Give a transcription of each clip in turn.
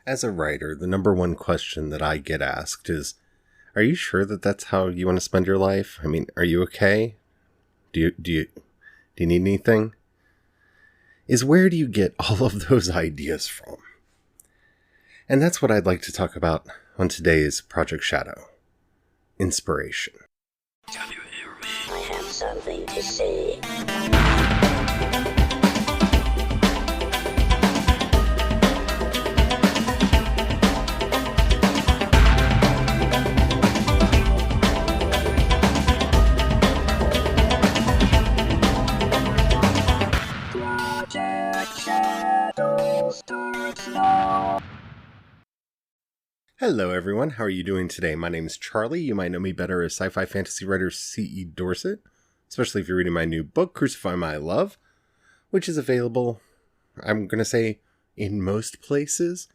As a writer, the number one question that I get asked is, are you sure that that's how you want to spend your life? I mean, are you okay? Do you need anything? Is where do you get all of those ideas from? And that's what I'd like to talk about on today's Project Shadow. Inspiration. Can you hear me? I have something to say. Project Shadow starts now. Hello everyone, how are you doing today? My name is Charlie. You might know me better as sci-fi fantasy writer C.E. Dorset, especially if you're reading my new book, Crucify My Love, which is available, I'm going to say, in most places.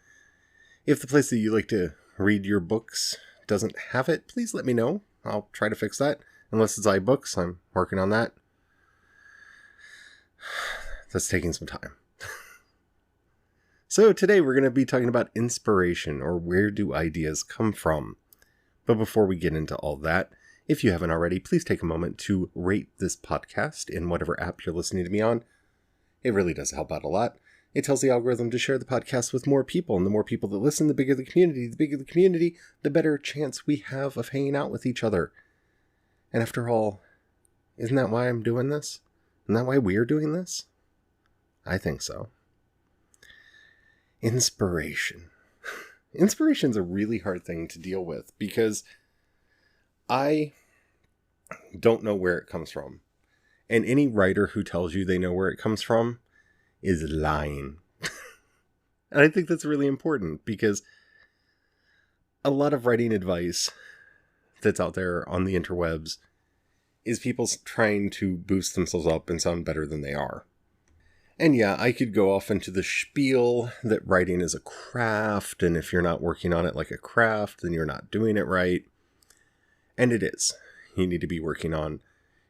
If the place that you like to read your books doesn't have it, please let me know. I'll try to fix that. Unless it's iBooks, I'm working on that. That's taking some time. So today we're going to be talking about inspiration, or where do ideas come from. But before we get into all that, if you haven't already, please take a moment to rate this podcast in whatever app you're listening to me on. It really does help out a lot. It tells the algorithm to share the podcast with more people, and the more people that listen, the bigger the community. The bigger the community, the better chance we have of hanging out with each other. And after all, isn't that why I'm doing this? Isn't that why we're doing this? I think so. Inspiration. Inspiration's a really hard thing to deal with because I don't know where it comes from. And any writer who tells you they know where it comes from is lying. And I think that's really important because a lot of writing advice that's out there on the interwebs is people trying to boost themselves up and sound better than they are. And yeah, I could go off into the spiel that writing is a craft, and if you're not working on it like a craft, then you're not doing it right. And it is. You need to be working on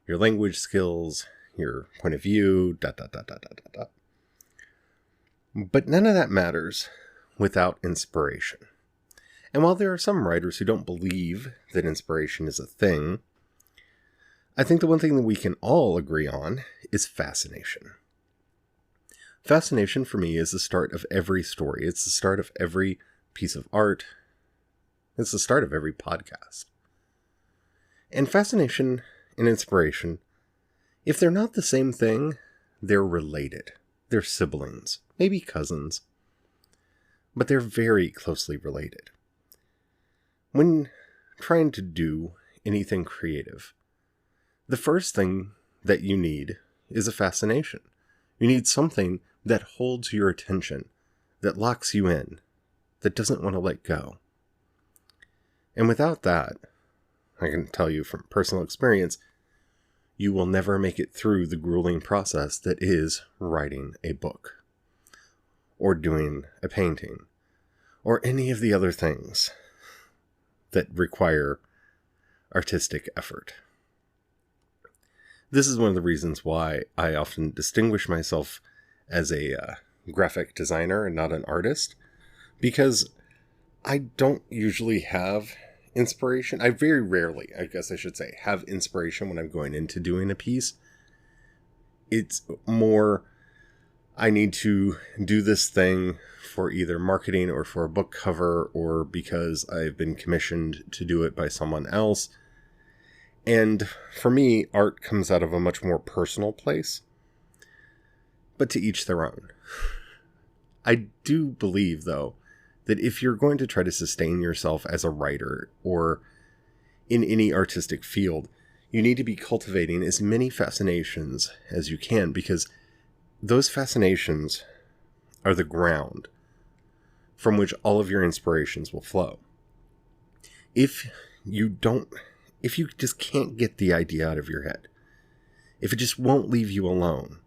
your language skills, your point of view, ... But none of that matters without inspiration. And while there are some writers who don't believe that inspiration is a thing, I think the one thing that we can all agree on is fascination. Fascination for me is the start of every story. It's the start of every piece of art. It's the start of every podcast. And fascination and inspiration, if they're not the same thing, they're related. They're siblings, maybe cousins, but they're very closely related. When trying to do anything creative, the first thing that you need is a fascination. You need something that holds your attention, that locks you in, that doesn't want to let go. And without that, I can tell you from personal experience, you will never make it through the grueling process that is writing a book, or doing a painting, or any of the other things that require artistic effort. This is one of the reasons why I often distinguish myself as a graphic designer and not an artist, because I don't usually have inspiration. I very rarely, I guess I should say, have inspiration when I'm going into doing a piece. It's more, I need to do this thing for either marketing or for a book cover, or because I've been commissioned to do it by someone else. And for me, art comes out of a much more personal place. But to each their own. I do believe, though, that if you're going to try to sustain yourself as a writer or in any artistic field, you need to be cultivating as many fascinations as you can, because those fascinations are the ground from which all of your inspirations will flow. If you just can't get the idea out of your head, if it just won't leave you alone,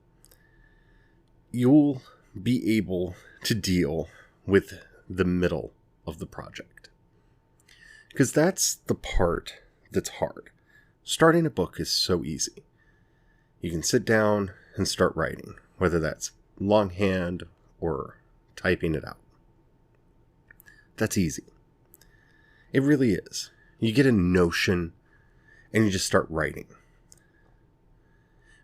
you'll be able to deal with the middle of the project. Because that's the part that's hard. Starting a book is so easy. You can sit down and start writing, whether that's longhand or typing it out. That's easy. It really is. You get a notion and you just start writing.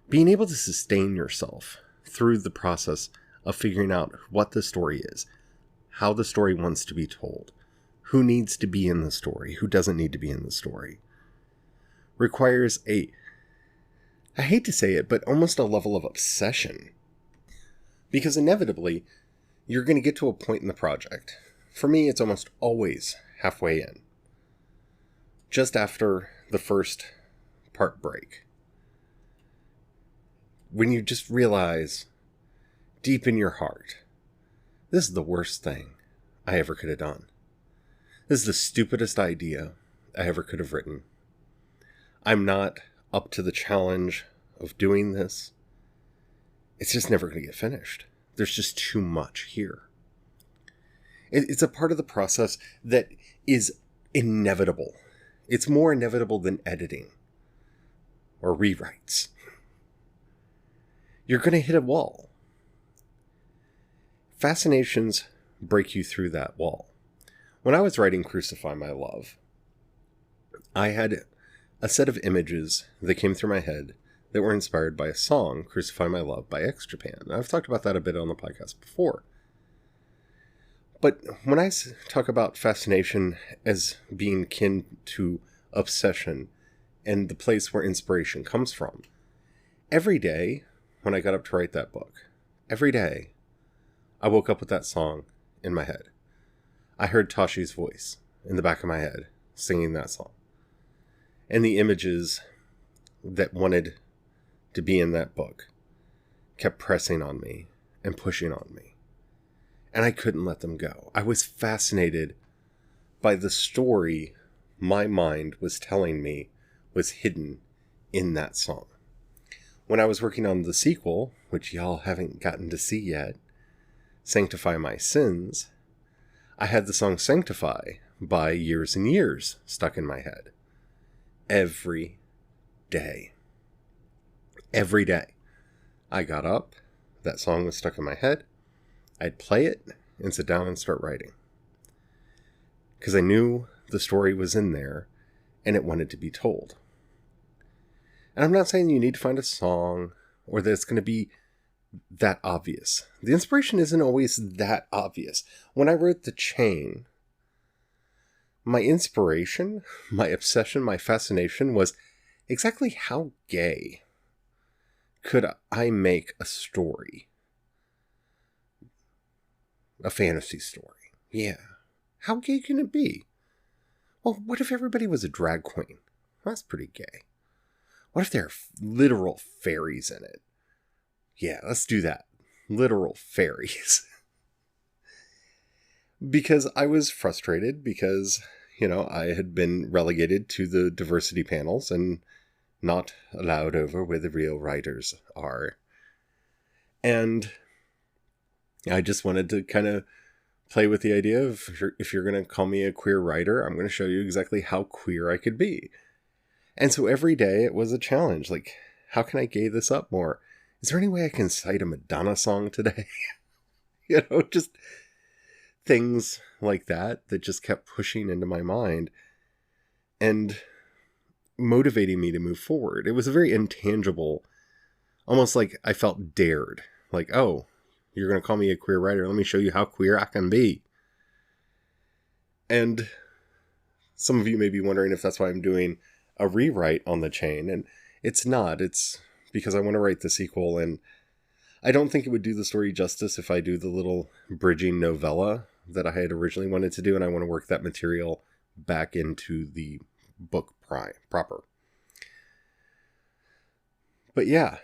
Being able to sustain yourself through the process of figuring out what the story is, how the story wants to be told, who needs to be in the story, who doesn't need to be in the story, requires I hate to say it, but almost a level of obsession. Because inevitably, you're going to get to a point in the project. For me, it's almost always halfway in. Just after the first part break. When you just realize, deep in your heart, this is the worst thing I ever could have done. This is the stupidest idea I ever could have written. I'm not up to the challenge of doing this. It's just never going to get finished. There's just too much here. It's a part of the process that is inevitable. It's more inevitable than editing or rewrites. You're going to hit a wall. Fascinations break you through that wall. When I was writing Crucify My Love, I had a set of images that came through my head that were inspired by a song, Crucify My Love by X Japan. I've talked about that a bit on the podcast before. But when I talk about fascination as being kin to obsession and the place where inspiration comes from, every day when I got up to write that book, every day I woke up with that song in my head. I heard Tashi's voice in the back of my head singing that song. And the images that wanted to be in that book kept pressing on me and pushing on me. And I couldn't let them go. I was fascinated by the story my mind was telling me was hidden in that song. When I was working on the sequel, which y'all haven't gotten to see yet, Sanctify My Sins, I had the song Sanctify by Years and Years stuck in my head. Every day. Every day. I got up, that song was stuck in my head, I'd play it and sit down and start writing. Because I knew the story was in there and it wanted to be told. And I'm not saying you need to find a song or that it's going to be that obvious. The inspiration isn't always that obvious. When I wrote The Chain, my inspiration, my obsession, my fascination was exactly how gay could I make a story? A fantasy story. Yeah. How gay can it be? Well, what if everybody was a drag queen? That's pretty gay. What if there are literal fairies in it? Yeah, let's do that. Literal fairies. Because I was frustrated because, I had been relegated to the diversity panels and not allowed over where the real writers are. And I just wanted to kind of play with the idea of if you're going to call me a queer writer, I'm going to show you exactly how queer I could be. And so every day it was a challenge. Like, how can I gay this up more? Is there any way I can cite a Madonna song today? Just things like that just kept pushing into my mind and motivating me to move forward. It was a very intangible, almost like I felt dared. Like, oh, you're going to call me a queer writer. Let me show you how queer I can be. And some of you may be wondering if that's why I'm doing a rewrite on The Chain. And it's not. It's because I want to write the sequel. And I don't think it would do the story justice if I do the little bridging novella that I had originally wanted to do. And I want to work that material back into the book proper. But yeah,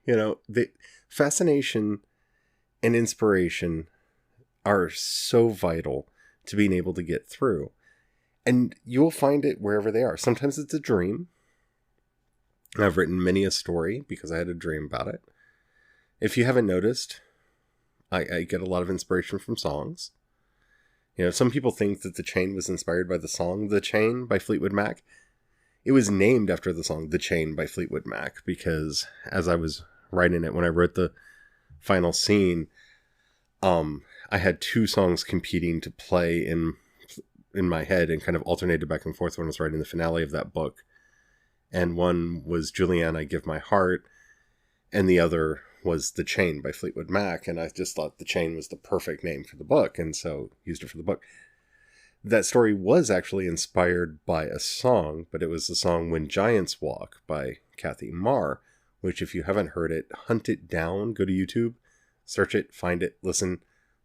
the fascination and inspiration are so vital to being able to get through. And you'll find it wherever they are. Sometimes it's a dream. I've written many a story because I had a dream about it. If you haven't noticed, I get a lot of inspiration from songs. Some people think that The Chain was inspired by the song The Chain by Fleetwood Mac. It was named after the song The Chain by Fleetwood Mac because as I was writing it, when I wrote the final scene, I I had two songs competing to play in my head and kind of alternated back and forth when I was writing the finale of that book. And one was Julianne, I Give My Heart, and the other was The Chain by Fleetwood Mac, and I just thought The Chain was the perfect name for the book, and so used it for the book. That story was actually inspired by a song, but it was the song When Giants Walk by Kathy Marr, which if you haven't heard it, hunt it down, go to YouTube, search it, find it, listen,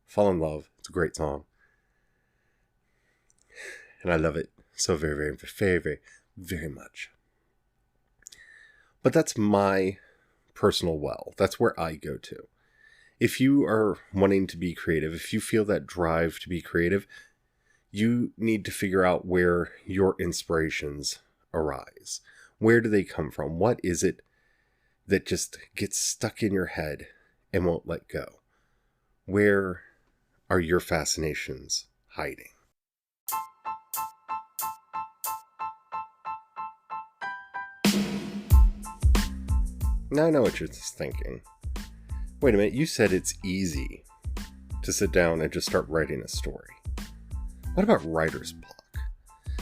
fall in love. It's a great song. And I love it so very, very, very, very, very much. But that's my personal well. That's where I go to. If you are wanting to be creative, if you feel that drive to be creative, you need to figure out where your inspirations arise. Where do they come from? What is it that just gets stuck in your head and won't let go? Where are your fascinations hiding? Now I know what you're thinking. Wait a minute, you said it's easy to sit down and just start writing a story. What about writer's block?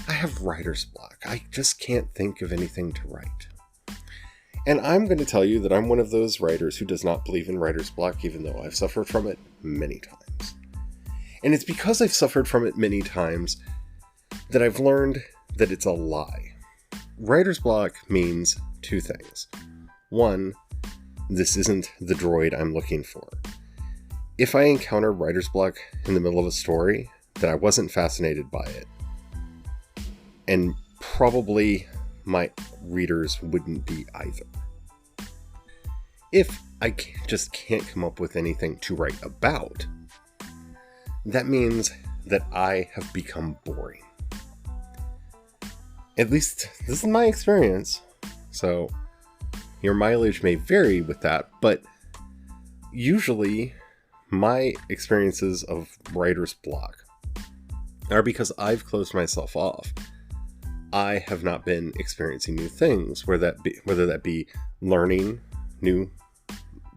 I have writer's block. I just can't think of anything to write. And I'm going to tell you that I'm one of those writers who does not believe in writer's block, even though I've suffered from it many times. And it's because I've suffered from it many times that I've learned that it's a lie. Writer's block means two things. One, this isn't the droid I'm looking for. If I encounter writer's block in the middle of a story, then I wasn't fascinated by it. And probably my readers wouldn't be either. If I just can't come up with anything to write about, that means that I have become boring. At least this is my experience. So your mileage may vary with that, but usually my experiences of writer's block are because I've closed myself off. I have not been experiencing new things, whether that be learning new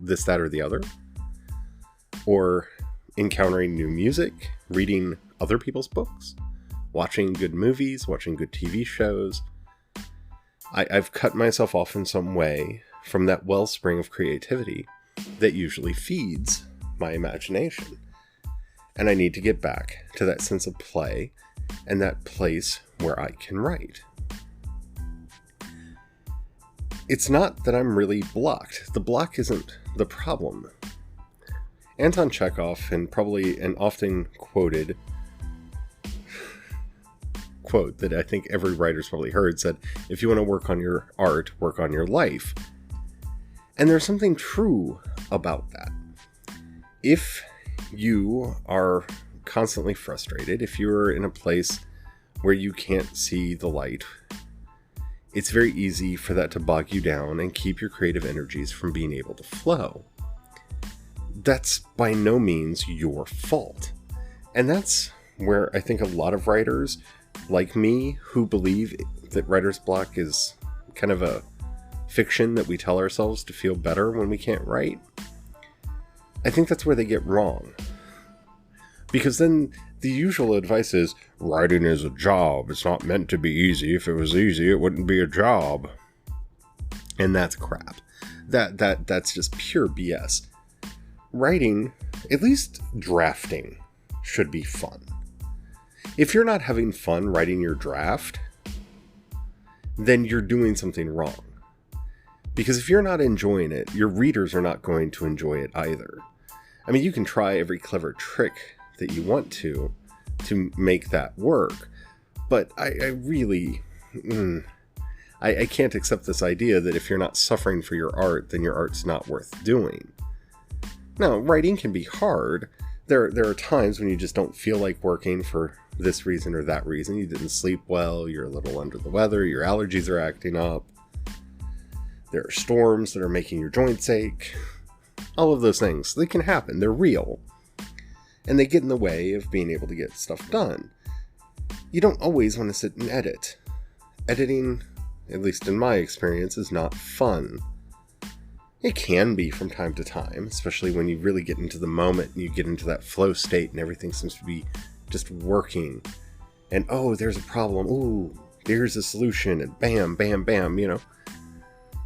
this, that, or the other, or encountering new music, reading other people's books, watching good movies, watching good TV shows. I've cut myself off in some way from that wellspring of creativity that usually feeds my imagination. And I need to get back to that sense of play and that place where I can write. It's not that I'm really blocked. The block isn't the problem. Anton Chekhov, and probably an often quoted quote that I think every writer's probably heard, said, if you want to work on your art, work on your life. And there's something true about that. If you are constantly frustrated, if you're in a place where you can't see the light, it's very easy for that to bog you down and keep your creative energies from being able to flow. That's by no means your fault. And that's where I think a lot of writers, like me, who believe that writer's block is kind of a fiction that we tell ourselves to feel better when we can't write, I think that's where they get wrong. Because then the usual advice is, writing is a job. It's not meant to be easy. If it was easy, it wouldn't be a job. And that's crap. That's just pure BS. Writing, at least drafting, should be fun. If you're not having fun writing your draft, then you're doing something wrong. Because if you're not enjoying it, your readers are not going to enjoy it either. I mean, you can try every clever trick that you want to make that work, but I really, I can't accept this idea that if you're not suffering for your art, then your art's not worth doing. Now, writing can be hard. There are times when you just don't feel like working for this reason or that reason. You didn't sleep well, you're a little under the weather, your allergies are acting up, there are storms that are making your joints ache. All of those things, they can happen. They're real. And they get in the way of being able to get stuff done. You don't always want to sit and edit. Editing, at least in my experience, is not fun. It can be from time to time, especially when you really get into the moment and you get into that flow state and everything seems to be just working. And oh, there's a problem. Ooh, there's a solution. And bam, bam, bam,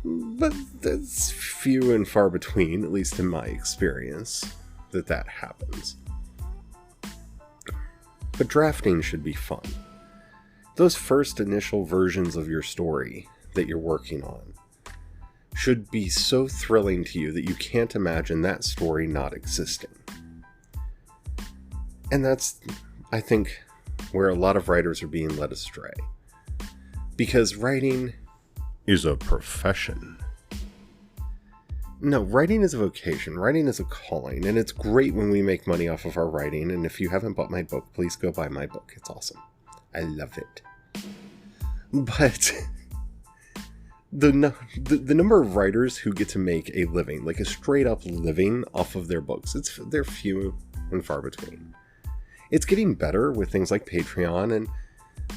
But that's few and far between, at least in my experience, that happens. But drafting should be fun. Those first initial versions of your story that you're working on should be so thrilling to you that you can't imagine that story not existing. And that's, I think, where a lot of writers are being led astray. Because writing is a profession. No, writing is a vocation. Writing is a calling. And it's great when we make money off of our writing. And if you haven't bought my book, please go buy my book. It's awesome. I love it. But the number of writers who get to make a living, like a straight up living off of their books, they're few and far between. It's getting better with things like Patreon and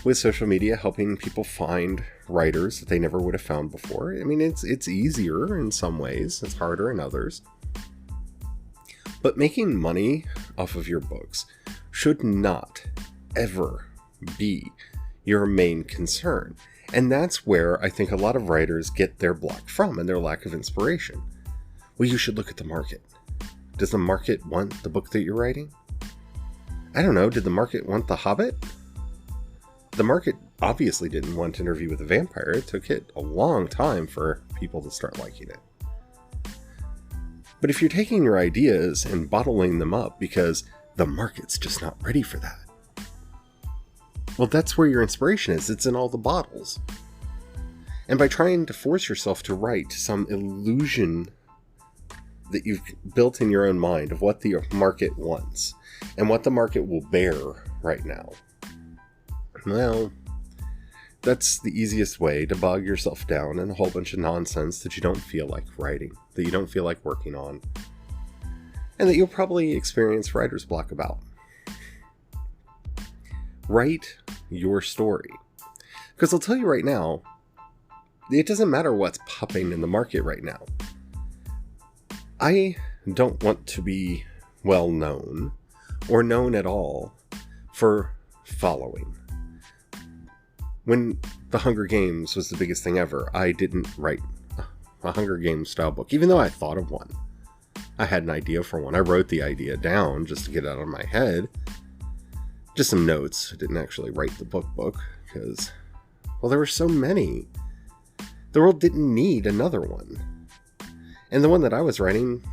with social media helping people find writers that they never would have found before. I mean, it's easier in some ways, it's harder in others. But making money off of your books should not ever be your main concern. And that's where I think a lot of writers get their block from and their lack of inspiration. Well, you should look at the market. Does the market want the book that you're writing? I don't know. Did the market want The Hobbit? The market obviously didn't want to Interview with a Vampire. It took it a long time for people to start liking it. But if you're taking your ideas and bottling them up because the market's just not ready for that, well, that's where your inspiration is. It's in all the bottles. And by trying to force yourself to write some illusion that you've built in your own mind of what the market wants and what the market will bear right now, well, that's the easiest way to bog yourself down in a whole bunch of nonsense that you don't feel like writing, that you don't feel like working on, and that you'll probably experience writer's block about. Write your story. Because I'll tell you right now, it doesn't matter what's popping in the market right now. I don't want to be well known or known at all for following. When The Hunger Games was the biggest thing ever, I didn't write a Hunger Games style book, even though I thought of one. I had an idea for one. I wrote the idea down just to get it out of my head. Just some notes. I didn't actually write the book because, well, there were so many. The world didn't need another one. And the one that I was writing,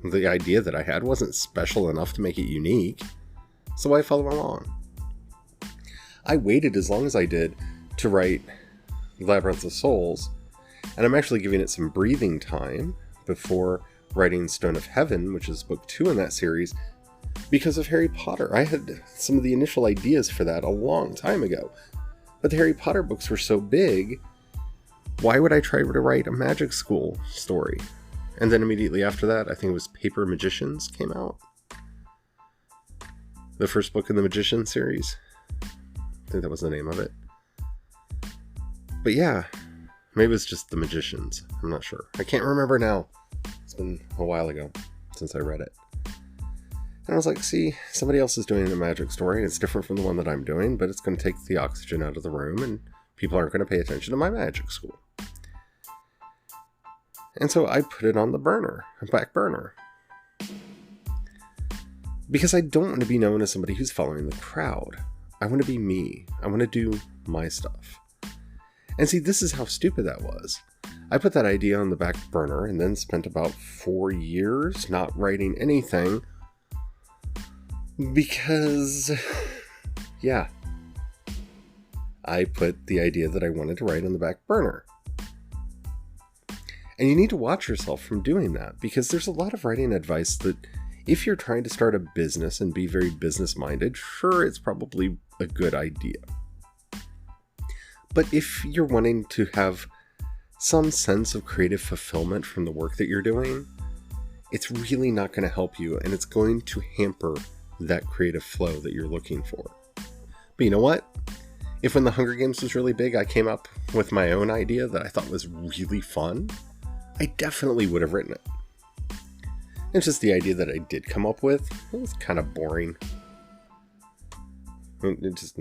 the idea that I had wasn't special enough to make it unique. So I followed along. I waited as long as I did to write Labyrinth of Souls, and I'm actually giving it some breathing time before writing Stone of Heaven, which is book 2 in that series, because of Harry Potter. I had some of the initial ideas for that a long time ago, but the Harry Potter books were so big, why would I try to write a magic school story? And then immediately after that, I think it was Paper Magicians came out. The first book in the Magician series. I think that was the name of it. But yeah, maybe it was just The Magicians. I'm not sure. I can't remember now. It's been a while ago since I read it. And I was like, see, somebody else is doing a magic story, and it's different from the one that I'm doing, but it's going to take the oxygen out of the room, and people aren't going to pay attention to my magic school. And so I put it on the back burner. Because I don't want to be known as somebody who's following the crowd. I want to be me. I want to do my stuff. And see, this is how stupid that was. I put that idea on the back burner and then spent about 4 years not writing anything. Because, yeah, I put the idea that I wanted to write on the back burner. And you need to watch yourself from doing that, because there's a lot of writing advice that if you're trying to start a business and be very business-minded, sure, it's probably a good idea. But if you're wanting to have some sense of creative fulfillment from the work that you're doing, it's really not going to help you, and it's going to hamper that creative flow that you're looking for. But you know what? If when the Hunger Games was really big, I came up with my own idea that I thought was really fun, I definitely would have written it. It's just the idea that I did come up with, it was kind of boring. It just,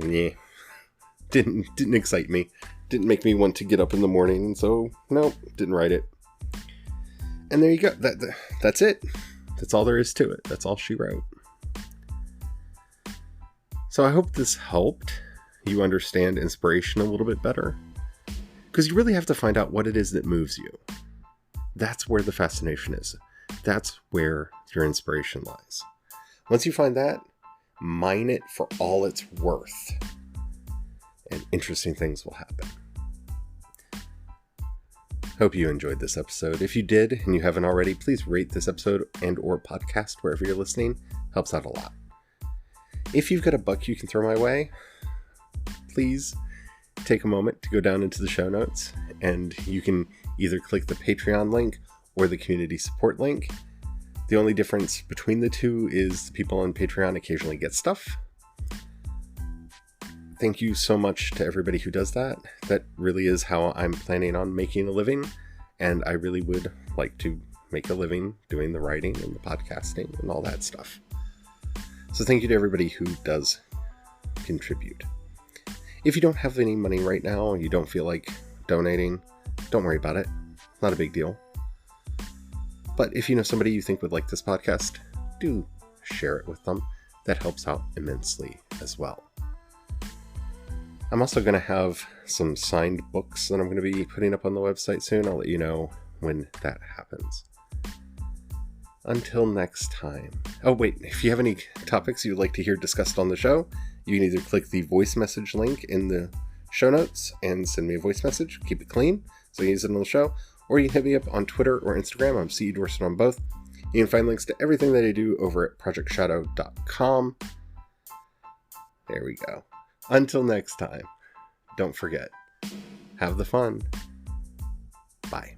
didn't excite me. Didn't make me want to get up in the morning, and so, no, didn't write it. And there you go. That's it. That's all there is to it. That's all she wrote. So I hope this helped you understand inspiration a little bit better. Because you really have to find out what it is that moves you. That's where the fascination is. That's where your inspiration lies. Once you find that, mine it for all it's worth. And interesting things will happen. Hope you enjoyed this episode. If you did and you haven't already, please rate this episode and or podcast wherever you're listening. Helps out a lot. If you've got a buck you can throw my way, please take a moment to go down into the show notes, and you can either click the Patreon link or the community support link. The only difference between the two is the people on Patreon occasionally get stuff. Thank you so much to everybody who does that. That really is how I'm planning on making a living, and I really would like to make a living doing the writing and the podcasting and all that stuff. So thank you to everybody who does contribute. If you don't have any money right now and you don't feel like donating, don't worry about it. Not a big deal. But if you know somebody you think would like this podcast, do share it with them. That helps out immensely as well. I'm also going to have some signed books that I'm going to be putting up on the website soon. I'll let you know when that happens. Until next time. Oh, wait. If you have any topics you'd like to hear discussed on the show, you can either click the voice message link in the show notes and send me a voice message. Keep it clean so you can use it on the show. Or you can hit me up on Twitter or Instagram. I'm CE Dorset on both. You can find links to everything that I do over at projectshadow.com. There we go. Until next time, don't forget, have the fun. Bye.